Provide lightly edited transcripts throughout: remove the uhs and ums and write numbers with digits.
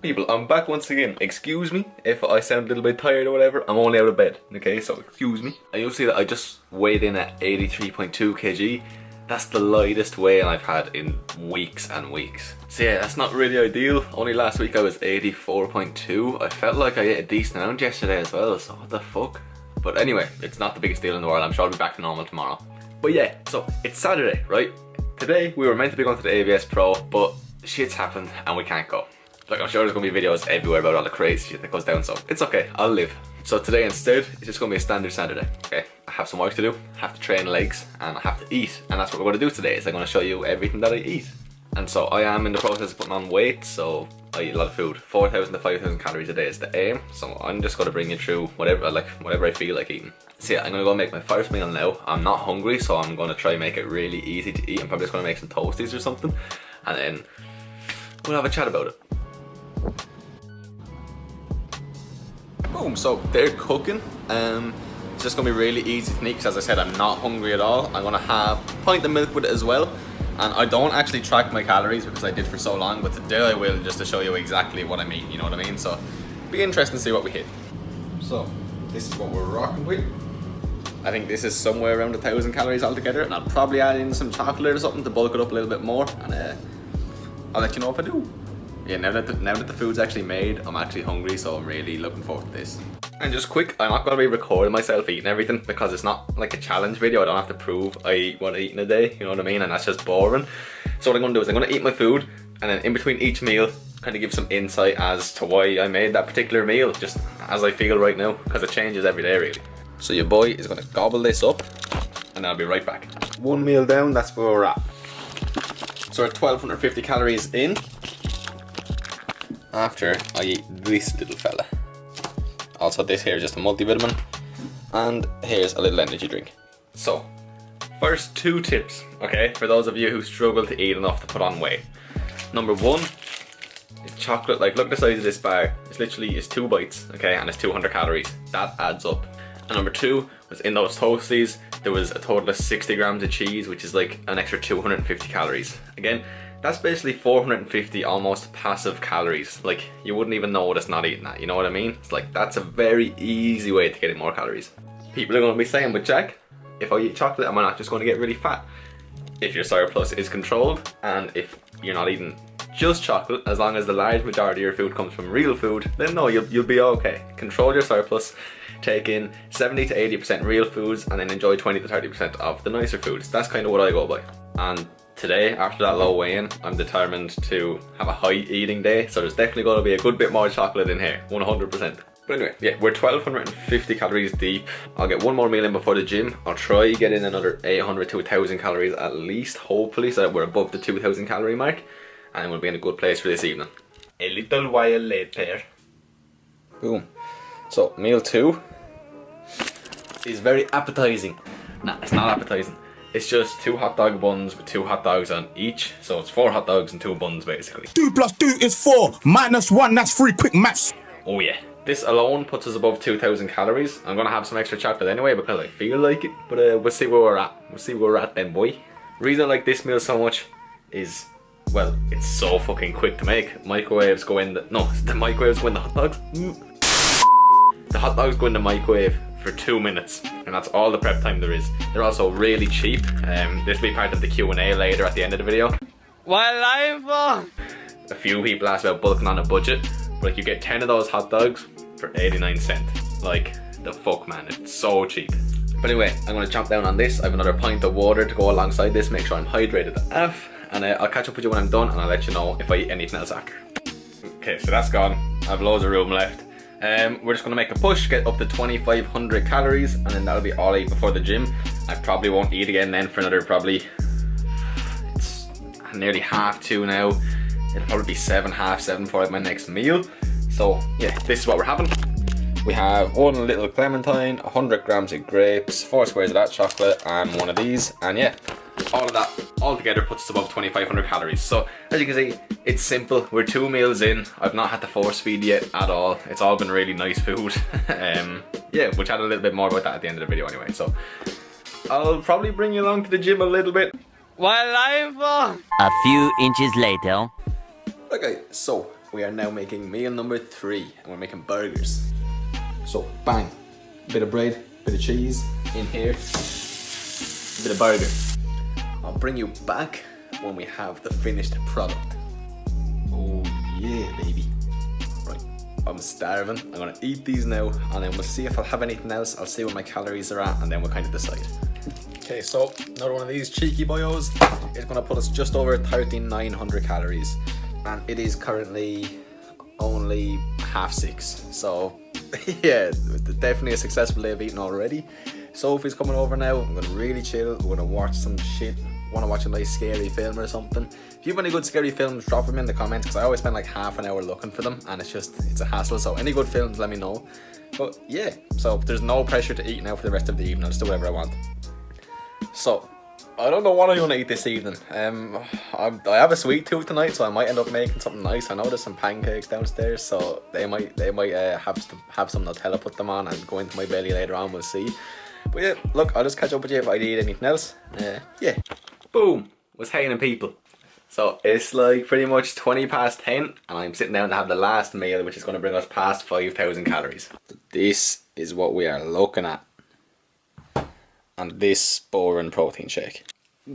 People, I'm back once again. Excuse me if I sound a little bit tired or whatever. I'm only out of bed, okay? So excuse me. And you'll see that I just weighed in at 83.2 kg. That's the lightest weigh-in I've had in weeks and weeks. So yeah, that's not really ideal. Only last week I was 84.2. I felt like I ate a decent amount yesterday as well, so what the fuck? But anyway, it's not the biggest deal in the world. I'm sure I'll be back to normal tomorrow. But yeah, so it's Saturday, right? Today we were meant to be going to the ABS Pro, but shit's happened and we can't go. Like, I'm sure there's gonna be videos everywhere about all the crazy shit that goes down, so it's okay, I'll live. So today instead, it's just gonna be a standard Saturday, okay? I have some work to do, I have to train legs, and I have to eat. And that's what we're gonna do today, is I'm gonna show you everything that I eat. And so I am in the process of putting on weight, so I eat a lot of food. 4,000 to 5,000 calories a day is the aim. So I'm just gonna bring you through whatever I feel like eating. So yeah, I'm gonna go make my first meal now. I'm not hungry, so I'm gonna try and make it really easy to eat. I'm probably just gonna make some toasties or something, and then we'll have a chat about it. Boom, so they're cooking. It's just gonna be really easy to eat because, as I said, I'm not hungry at all. I'm gonna have a pint of milk with it as well. And I don't actually track my calories because I did for so long, but today I will, just to show you exactly what I'm eating, you know what I mean? So it'll be interesting to see what we hit. So this is what we're rocking with. I think this is somewhere around 1,000 calories altogether, and I'll probably add in some chocolate or something to bulk it up a little bit more, and I'll let you know if I do. Yeah, now that the food's actually made, I'm actually hungry, so I'm really looking forward to this. And just quick, I'm not going to be recording myself eating everything because it's not like a challenge video. I don't have to prove I eat what I eat in a day, you know what I mean? And that's just boring. So what I'm going to do is I'm going to eat my food, and then in between each meal, kind of give some insight as to why I made that particular meal, just as I feel right now, because it changes every day really. So your boy is going to gobble this up, and I'll be right back. One meal down, that's where we're at. So we're 1,250 calories in. After I eat this little fella. Also, this here is just a multivitamin, and here's a little energy drink. So first, 2 tips, okay, for those of you who struggle to eat enough to put on weight. Number 1 is chocolate. Like, look at the size of this bar. It's 2 bites, okay, and it's 200 calories. That adds up. And number 2 was, in those toasties there was a total of 60 grams of cheese, which is like an extra 250 calories. Again, that's basically 450 almost passive calories. Like, you wouldn't even know it's not eating that, you know what I mean? It's like, that's a very easy way to get in more calories. People are going to be saying, but Jack, if I eat chocolate, am I not just going to get really fat? If your surplus is controlled, and if you're not eating just chocolate, as long as the large majority of your food comes from real food, then no, you'll be okay. Control your surplus, take in 70 to 80% real foods, and then enjoy 20 to 30% of the nicer foods. That's kind of what I go by. And today, after that low weigh-in, I'm determined to have a high eating day, so there's definitely going to be a good bit more chocolate in here, 100%. But anyway, yeah, we're 1,250 calories deep. I'll get one more meal in before the gym. I'll try get in another 800 to 1,000 calories at least, hopefully, so that we're above the 2,000 calorie mark, and we'll be in a good place for this evening. A little while later. Boom. So, meal 2 is very appetizing. Nah, it's not appetizing. It's just 2 hot dog buns with 2 hot dogs on each. So it's 4 hot dogs and 2 buns basically. 2 plus 2 is 4. Minus 1, that's 3. Quick maths. Oh yeah. This alone puts us above 2,000 calories. I'm going to have some extra chocolate anyway because I feel like it. But we'll see where we're at. We'll see where we're at then, boy. The reason I like this meal so much is, well, it's so fucking quick to make. Microwaves go in the... No, the microwaves go in the hot dogs. The hot dogs go in the microwave for 2 minutes, and that's all the prep time there is. They're also really cheap. This will be part of the Q&A later at the end of the video. What life? A few people asked about bulking on a budget, but like, you get 10 of those hot dogs for 89 cents. Like, the fuck, man, it's so cheap. But anyway, I'm gonna chomp down on this. I have another pint of water to go alongside this, make sure I'm hydrated AF, and I'll catch up with you when I'm done, and I'll let you know if I eat anything else after. Okay, so that's gone. I have loads of room left. We're just going to make a push, get up to 2,500 calories, and then that'll be all I eat before the gym. I probably won't eat again then for another probably, it's nearly 2:30 now. It'll probably be 7, half 7 for my next meal. So yeah, this is what we're having. We have 1 little clementine, 100 grams of grapes, 4 squares of that chocolate, and 1 of these, and yeah. All of that all together puts us above 2,500 calories. So as you can see, it's simple. We're 2 meals in. I've not had to force feed yet at all. It's all been really nice food. Yeah, we'll chat a little bit more about that at the end of the video anyway. So I'll probably bring you along to the gym a little bit. While I'm A few inches later. Okay, so we are now making meal number 3 and we're making burgers. So bang, bit of bread, bit of cheese in here, bit of burger. I'll bring you back when we have the finished product. Oh yeah, baby. Right, I'm starving. I'm gonna eat these now and then we'll see if I'll have anything else. I'll see what my calories are at and then we'll kind of decide. Okay, so another one of these cheeky boyos is gonna put us just over 1,300 calories. And it is currently only 6:30. So yeah, definitely a successful day of eating already. Sophie's coming over now. I'm gonna really chill. We're gonna watch some shit. Want to watch a nice scary film or something? If you have any good scary films, drop them in the comments because I always spend like half an hour looking for them and it's a hassle. So any good films, let me know. But yeah, so there's no pressure to eat now for the rest of the evening. I'll just do whatever I want. So I don't know what I'm gonna eat this evening. I have a sweet tooth tonight, so I might end up making something nice. I know there's some pancakes downstairs, so they might have some Nutella, put them on, and go into my belly later on. We'll see. But yeah, look, I'll just catch up with you if I need anything else. Yeah. Boom. What's happening, people? So it's like pretty much 10:20, and I'm sitting down to have the last meal, which is going to bring us past 5,000 calories. This is what we are looking at. And this boring protein shake.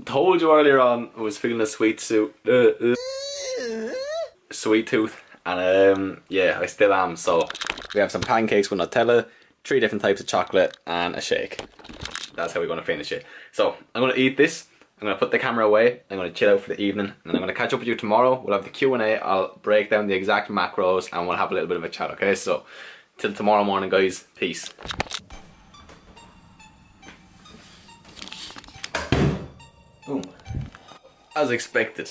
Told you earlier on I was feeling a sweet tooth, and yeah, I still am. So we have some pancakes with Nutella, 3 different types of chocolate, and a shake. That's how we're going to finish it. So I'm going to eat this. I'm going to put the camera away. I'm going to chill out for the evening, and I'm going to catch up with you tomorrow. We'll have the Q&A. I'll break down the exact macros, and we'll have a little bit of a chat. Okay, so till tomorrow morning, guys. Peace. Boom. As expected.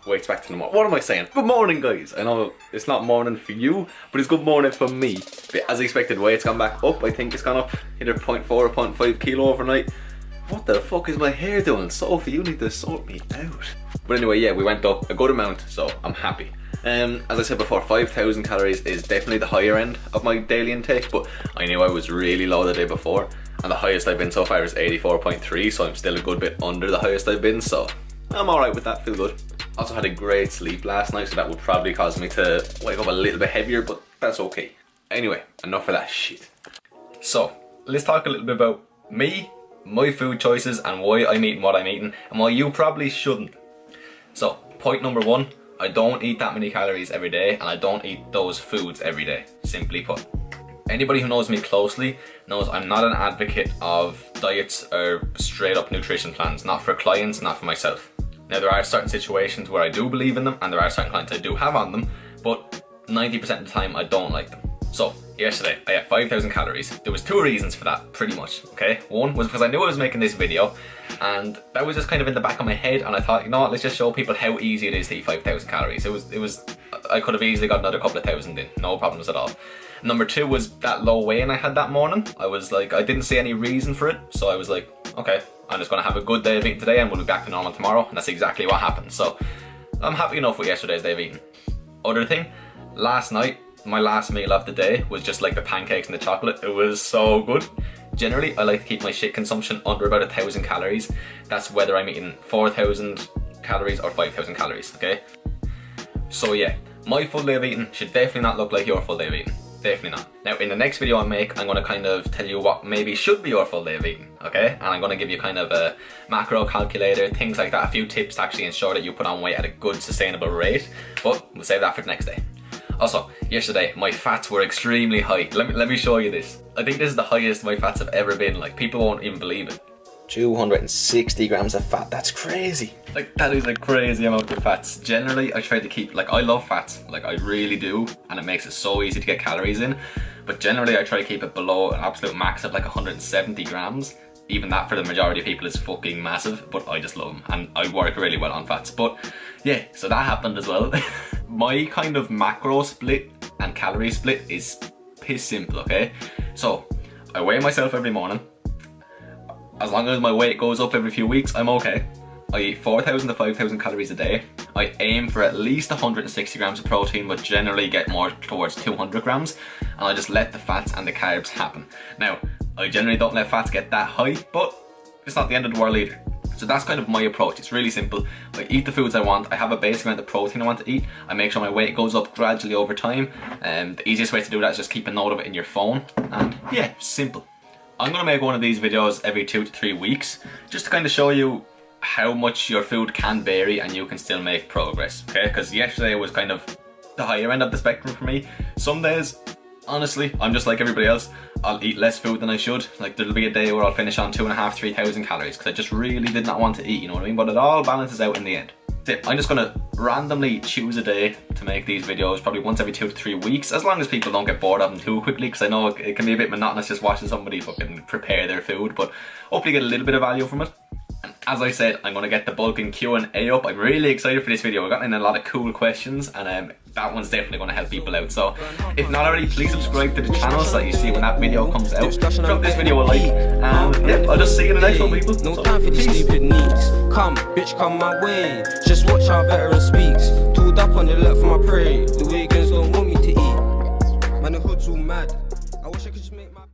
Wait, back to the morning. What am I saying? Good morning, guys. I know it's not morning for you, but it's good morning for me. But as expected, weight's gone back up. I think it's gone up either 0.4 or 0.5 kilo overnight. What the fuck is my hair doing? Sophie, you need to sort me out. But anyway, yeah, we went up a good amount, so I'm happy. As I said before, 5,000 calories is definitely the higher end of my daily intake, but I knew I was really low the day before, and the highest I've been so far is 84.3, so I'm still a good bit under the highest I've been, so I'm alright with that, feel good. Also had a great sleep last night, so that would probably cause me to wake up a little bit heavier, but that's okay. Anyway, enough of that shit. So, let's talk a little bit about me, my food choices, and why I'm eating what I'm eating, and why you probably shouldn't. So, point number 1, I don't eat that many calories every day, and I don't eat those foods every day, simply put. Anybody who knows me closely knows I'm not an advocate of diets or straight up nutrition plans, not for clients, not for myself. Now there are certain situations where I do believe in them, and there are certain clients I do have on them, but 90% of the time I don't like them. So yesterday I ate 5,000 calories. There was 2 reasons for that, pretty much, okay? One was because I knew I was making this video, and that was just kind of in the back of my head, and I thought, you know what, let's just show people how easy it is to eat 5,000 calories. I could have easily got another couple of thousand in, no problems at all. Number 2 was that low weigh-in I had that morning. I was like, I didn't see any reason for it, so I was like, okay, I'm just gonna have a good day of eating today and we'll be back to normal tomorrow, and that's exactly what happened. So I'm happy enough with yesterday's day of eating. Other thing, last night, my last meal of the day was just like the pancakes and the chocolate. It was so good. Generally, I like to keep my shit consumption under about 1,000 calories. That's whether I'm eating 4,000 calories or 5,000 calories, okay? So yeah, my full day of eating should definitely not look like your full day of eating. Definitely not. Now in the next video I make, I'm going to kind of tell you what maybe should be your full day of eating, okay? And I'm going to give you kind of a macro calculator, things like that, a few tips to actually ensure that you put on weight at a good sustainable rate, but we'll save that for the next day. Also, yesterday my fats were extremely high. Let me show you this. I think this is the highest my fats have ever been. Like, people won't even believe it. 260 grams of fat, that's crazy. Like, that is a crazy amount of fats. Generally, I try to keep, like, I love fats, like I really do, and it makes it so easy to get calories in, but generally I try to keep it below an absolute max of like 170 grams. Even that for the majority of people is fucking massive, but I just love them, and I work really well on fats. But yeah, so that happened as well. My kind of macro split and calorie split is piss simple, okay? So, I weigh myself every morning. As long as my weight goes up every few weeks, I'm okay. I eat 4,000 to 5,000 calories a day. I aim for at least 160 grams of protein, but generally get more towards 200 grams. And I just let the fats and the carbs happen. Now, I generally don't let fats get that high, but it's not the end of the world either. So that's kind of my approach. It's really simple. I eat the foods I want. I have a basic amount of protein I want to eat. I make sure my weight goes up gradually over time. The easiest way to do that is just keep a note of it in your phone. And yeah, simple. I'm gonna make one of these videos every 2 to 3 weeks, just to kind of show you how much your food can vary and you can still make progress, okay? Because yesterday was kind of the higher end of the spectrum for me. Some days, honestly, I'm just like everybody else. I'll eat less food than I should. Like there'll be a day where I'll finish on 2,500 to 3,000 calories because I just really did not want to eat, you know what I mean? But it all balances out in the end. I'm just gonna randomly choose a day to make these videos, probably once every 2 to 3 weeks, as long as people don't get bored of them too quickly, because I know it can be a bit monotonous just watching somebody fucking prepare their food, but hopefully get a little bit of value from it. And as I said, I'm gonna get the bulk in Q&A up. I'm really excited for this video. We've gotten in a lot of cool questions, and that one's definitely gonna help people out. So if not already, please subscribe to the channel so that you see when that video comes out. Drop this video a like, and yeah, I'll just see you in the next one, people. No time for these stupid needs. Come, bitch, come my way. Just watch how veteran speaks. Tooled up on the left for my prey. The Wiggins don't want me to eat. Man, the hood's all mad. I wish I could just make my